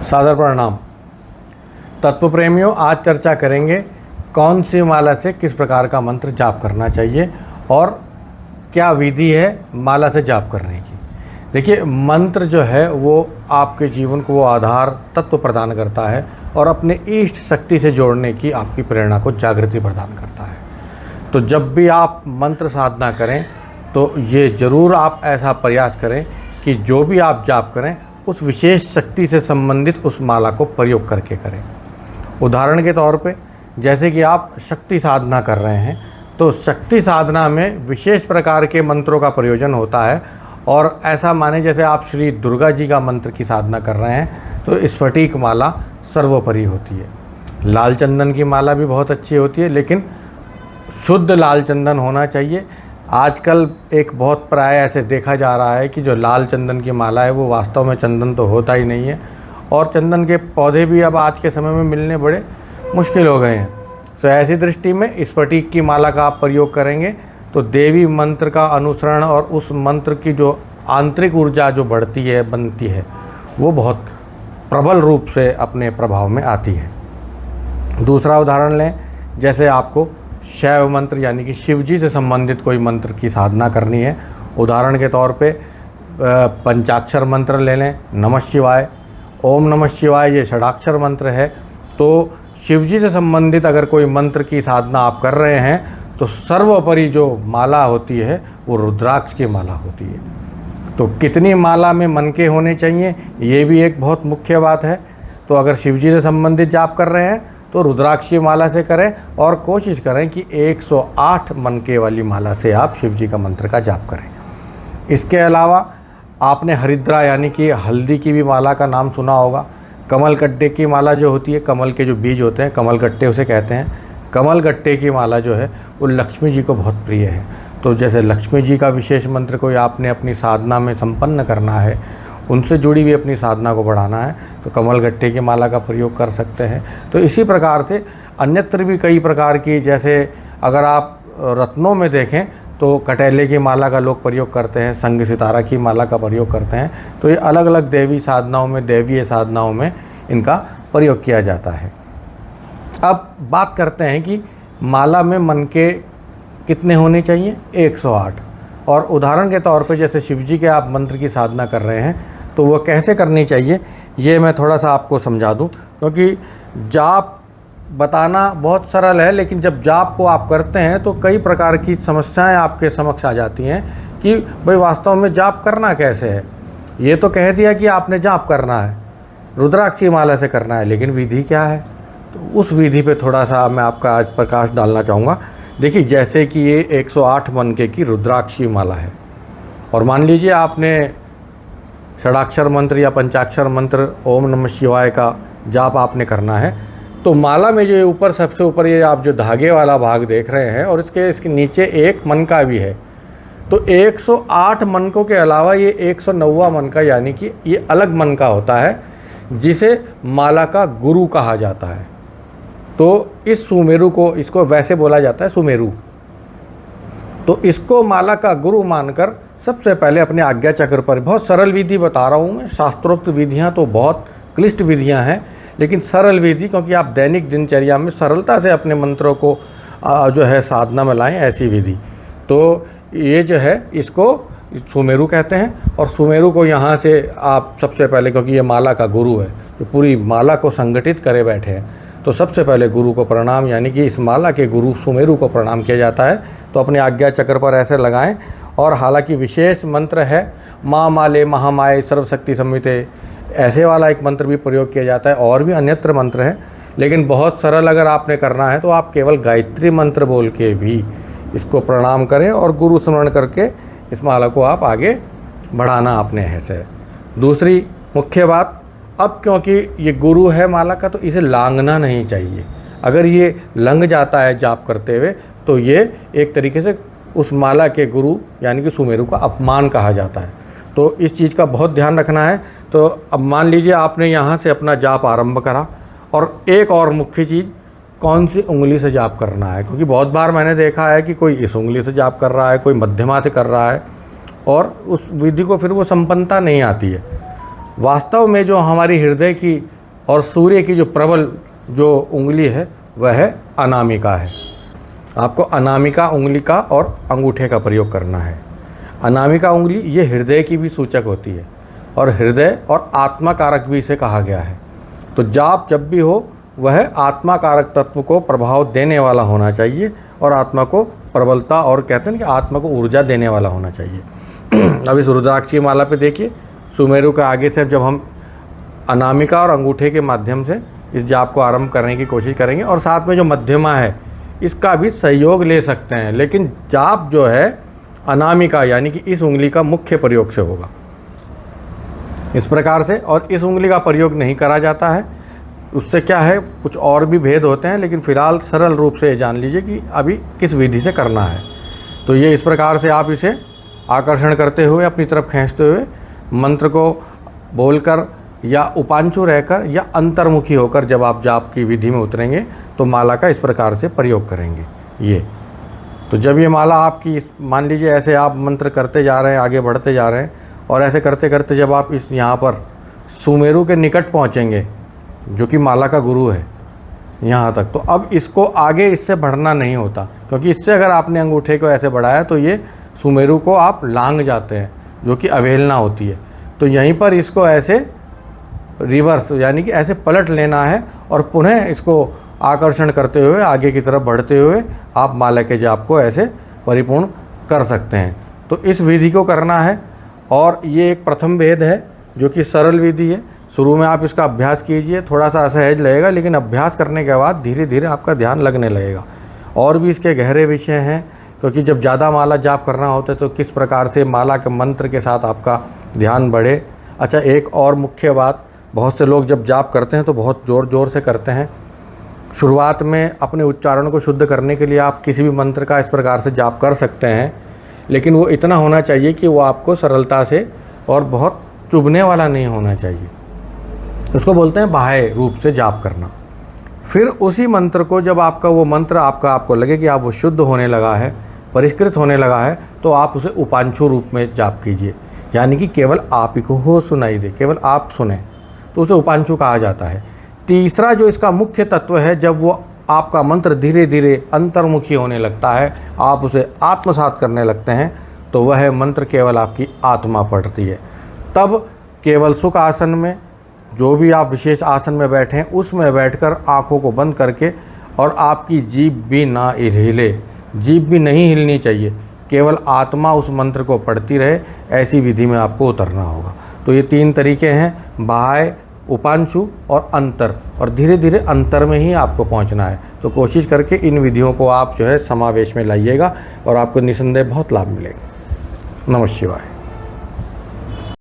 सादर प्रणाम। तत्व प्रेमियों, आज चर्चा करेंगे कौन सी माला से किस प्रकार का मंत्र जाप करना चाहिए और क्या विधि है माला से जाप करने की। देखिए, मंत्र जो है वो आपके जीवन को वो आधार तत्व प्रदान करता है और अपने इष्ट शक्ति से जोड़ने की आपकी प्रेरणा को जागृति प्रदान करता है। तो जब भी आप मंत्र साधना करें तो ये ज़रूर आप ऐसा प्रयास करें कि जो भी आप जाप करें उस विशेष शक्ति से संबंधित उस माला को प्रयोग करके करें। उदाहरण के तौर पे जैसे कि आप शक्ति साधना कर रहे हैं तो शक्ति साधना में विशेष प्रकार के मंत्रों का प्रयोजन होता है और ऐसा माने जैसे आप श्री दुर्गा जी का मंत्र की साधना कर रहे हैं तो स्फटिक माला सर्वोपरि होती है। लाल चंदन की माला भी बहुत अच्छी होती है, लेकिन शुद्ध लाल चंदन होना चाहिए। आजकल एक बहुत प्राय ऐसे देखा जा रहा है कि जो लाल चंदन की माला है वो वास्तव में चंदन तो होता ही नहीं है और चंदन के पौधे भी अब आज के समय में मिलने बड़े मुश्किल हो गए हैं। तो ऐसी दृष्टि में स्फटिक की माला का आप प्रयोग करेंगे तो देवी मंत्र का अनुसरण और उस मंत्र की जो आंतरिक ऊर्जा जो बढ़ती है बनती है वो बहुत प्रबल रूप से अपने प्रभाव में आती है। दूसरा उदाहरण लें, जैसे आपको शैव मंत्र यानी कि शिव जी से संबंधित कोई मंत्र की साधना करनी है। उदाहरण के तौर पे पंचाक्षर मंत्र ले लें, नमः शिवाय, ओम नमः शिवाय, ये षडाक्षर मंत्र है। तो शिव जी से संबंधित अगर कोई मंत्र की साधना आप कर रहे हैं तो सर्वोपरि जो माला होती है वो रुद्राक्ष की माला होती है। तो कितनी माला में मनके होने चाहिए ये भी एक बहुत मुख्य बात है। तो अगर शिव जी से संबंधित जाप कर रहे हैं तो रुद्राक्ष की माला से करें और कोशिश करें कि 108 मनके वाली माला से आप शिव जी का मंत्र का जाप करें। इसके अलावा आपने हरिद्रा यानी कि हल्दी की भी माला का नाम सुना होगा। कमल गट्टे की माला जो होती है, कमल के जो बीज होते हैं कमल गट्टे उसे कहते हैं, कमल गट्टे की माला जो है वो लक्ष्मी जी को बहुत प्रिय है। तो जैसे लक्ष्मी जी का विशेष मंत्र कोई आपने अपनी साधना में संपन्न करना है, उनसे जुड़ी हुई अपनी साधना को बढ़ाना है तो कमल गट्टे की माला का प्रयोग कर सकते हैं। तो इसी प्रकार से अन्यत्र भी कई प्रकार की, जैसे अगर आप रत्नों में देखें तो कटेले की माला का लोग प्रयोग करते हैं, संग सितारा की माला का प्रयोग करते हैं। तो ये अलग अलग देवी साधनाओं में, देवीय साधनाओं में इनका प्रयोग किया जाता है। अब बात करते हैं कि माला में मनके कितने होने चाहिए, 108। और उदाहरण के तौर पे जैसे शिव जी के आप मंत्र की साधना कर रहे हैं तो वो कैसे करनी चाहिए ये मैं थोड़ा सा आपको समझा दूं, क्योंकि जाप बताना बहुत सरल है लेकिन जब जाप को आप करते हैं तो कई प्रकार की समस्याएं आपके समक्ष आ जाती हैं कि भाई वास्तव में जाप करना कैसे है। ये तो कह दिया कि आपने जाप करना है, रुद्राक्ष की माला से करना है, लेकिन विधि क्या है, तो उस विधि पे थोड़ा सा मैं आपका आज प्रकाश डालना चाहूँगा। देखिए, जैसे कि ये 108 मनके की रुद्राक्ष की माला है और मान लीजिए आपने षडाक्षर मंत्र या पंचाक्षर मंत्र ओम नमः शिवाय का जाप आपने करना है। तो माला में जो ऊपर सबसे ऊपर ये आप जो धागे वाला भाग देख रहे हैं और इसके नीचे एक मनका भी है, तो 108 मनकों के अलावा ये 109वां मनका यानी कि ये अलग मनका होता है जिसे माला का गुरु कहा जाता है। तो इस सुमेरु को, इसको वैसे बोला जाता है सुमेरु। तो इसको माला का गुरु मानकर सबसे पहले अपने आज्ञा चक्र पर, बहुत सरल विधि बता रहा हूँ मैं, शास्त्रोक्त विधियाँ तो बहुत क्लिष्ट विधियाँ हैं लेकिन सरल विधि, क्योंकि आप दैनिक दिनचर्या में सरलता से अपने मंत्रों को जो है साधना में लाएं, ऐसी विधि। तो ये जो है इसको सुमेरु कहते हैं और सुमेरु को यहाँ से आप सबसे पहले, क्योंकि ये माला का गुरु है जो पूरी माला को संगठित करे बैठे हैं, तो सबसे पहले गुरु को प्रणाम, यानी कि इस माला के गुरु सुमेरु को प्रणाम किया जाता है। तो अपने आज्ञा चक्र पर ऐसे लगाएं। और हालांकि विशेष मंत्र है माँ माले महामाये सर्वशक्ति संविते, ऐसे वाला एक मंत्र भी प्रयोग किया जाता है। और भी अन्यत्र मंत्र है, लेकिन बहुत सरल अगर आपने करना है तो आप केवल गायत्री मंत्र बोल के भी इसको प्रणाम करें और गुरु स्मरण करके इस माला को आप आगे बढ़ाना अपने ऐसे। दूसरी मुख्य बात, अब क्योंकि ये गुरु है माला का तो इसे लांघना नहीं चाहिए। अगर ये लंघ जाता है जाप करते हुए तो ये एक तरीके से उस माला के गुरु यानी कि सुमेरु का अपमान कहा जाता है। तो इस चीज़ का बहुत ध्यान रखना है। तो अब मान लीजिए आपने यहाँ से अपना जाप आरंभ करा और एक और मुख्य चीज़, कौन सी उंगली से जाप करना है, क्योंकि बहुत बार मैंने देखा है कि कोई इस उंगली से जाप कर रहा है, कोई मध्यमा से कर रहा है और उस विधि को फिर वो संपन्नता नहीं आती है। वास्तव में जो हमारी हृदय की और सूर्य की जो प्रबल जो उंगली है वह है अनामिका है। आपको अनामिका उंगली का और अंगूठे का प्रयोग करना है। अनामिका उंगली ये हृदय की भी सूचक होती है और हृदय और आत्मा कारक भी इसे कहा गया है। तो जाप जब भी हो वह आत्मा कारक तत्व को प्रभाव देने वाला होना चाहिए और आत्मा को प्रबलता और कहते हैं कि आत्मा को ऊर्जा देने वाला होना चाहिए। अब इस रुद्राक्षी माला पे देखिए, सुमेरु के आगे से जब हम अनामिका और अंगूठे के माध्यम से इस जाप को आरंभ करने की कोशिश करेंगे और साथ में जो मध्यमा है इसका भी सहयोग ले सकते हैं, लेकिन जाप जो है अनामिका यानी कि इस उंगली का मुख्य प्रयोग से होगा इस प्रकार से। और इस उंगली का प्रयोग नहीं करा जाता है, उससे क्या है कुछ और भी भेद होते हैं, लेकिन फ़िलहाल सरल रूप से जान लीजिए कि अभी किस विधि से करना है। तो ये इस प्रकार से आप इसे आकर्षण करते हुए अपनी तरफ खींचते हुए मंत्र को बोलकर या उपांशु रहकर या अंतर्मुखी होकर जब आप जाप की विधि में उतरेंगे तो माला का इस प्रकार से प्रयोग करेंगे। ये तो जब ये माला आपकी मान लीजिए ऐसे आप मंत्र करते जा रहे हैं, आगे बढ़ते जा रहे हैं और ऐसे करते करते जब आप इस यहाँ पर सुमेरु के निकट पहुँचेंगे जो कि माला का गुरु है यहाँ तक, तो अब इसको आगे इससे बढ़ना नहीं होता, क्योंकि इससे अगर आपने अंगूठे को ऐसे बढ़ाया तो ये सुमेरु को आप लांग जाते हैं जो कि अवहेलना होती है। तो यहीं पर इसको ऐसे रिवर्स यानी कि ऐसे पलट लेना है और पुनः इसको आकर्षण करते हुए आगे की तरफ बढ़ते हुए आप माला के जाप को ऐसे परिपूर्ण कर सकते हैं। तो इस विधि को करना है और ये एक प्रथम भेद है जो कि सरल विधि है। शुरू में आप इसका अभ्यास कीजिए, थोड़ा सा असहज लगेगा, लेकिन अभ्यास करने के बाद धीरे धीरे आपका ध्यान लगने लगेगा। और भी इसके गहरे विषय हैं, क्योंकि जब ज़्यादा माला जाप करना होता है तो किस प्रकार से माला के मंत्र के साथ आपका ध्यान बढ़े। अच्छा, एक और मुख्य बात, बहुत से लोग जब जाप करते हैं तो बहुत ज़ोर ज़ोर से करते हैं। शुरुआत में अपने उच्चारण को शुद्ध करने के लिए आप किसी भी मंत्र का इस प्रकार से जाप कर सकते हैं, लेकिन वो इतना होना चाहिए कि वो आपको सरलता से और बहुत चुभने वाला नहीं होना चाहिए। उसको बोलते हैं बाह्य रूप से जाप करना। फिर उसी मंत्र को जब आपका वो मंत्र आपको लगे कि आप वो शुद्ध होने लगा है, परिष्कृत होने लगा है, तो आप उसे उपांशु रूप में जाप कीजिए, यानी कि केवल आप ही को हो सुनाई दे, केवल आप सुने, तो उसे उपांशु कहा जाता है। तीसरा जो इसका मुख्य तत्व है, जब वो आपका मंत्र धीरे धीरे अंतर्मुखी होने लगता है, आप उसे आत्मसात करने लगते हैं, तो वह मंत्र केवल आपकी आत्मा पढ़ती है। तब केवल सुख आसन में, जो भी आप विशेष आसन में बैठे हैं उसमें बैठकर आँखों को बंद करके, और आपकी जीभ भी ना हिले, जीभ भी नहीं हिलनी चाहिए, केवल आत्मा उस मंत्र को पढ़ती रहे, ऐसी विधि में आपको उतरना होगा। तो ये 3 तरीके हैं, बाह्य, उपांशु और अंतर, और धीरे धीरे अंतर में ही आपको पहुंचना है। तो कोशिश करके इन विधियों को आप जो है समावेश में लाइएगा और आपको निसंदेह बहुत लाभ मिलेगा। नमः शिवाय।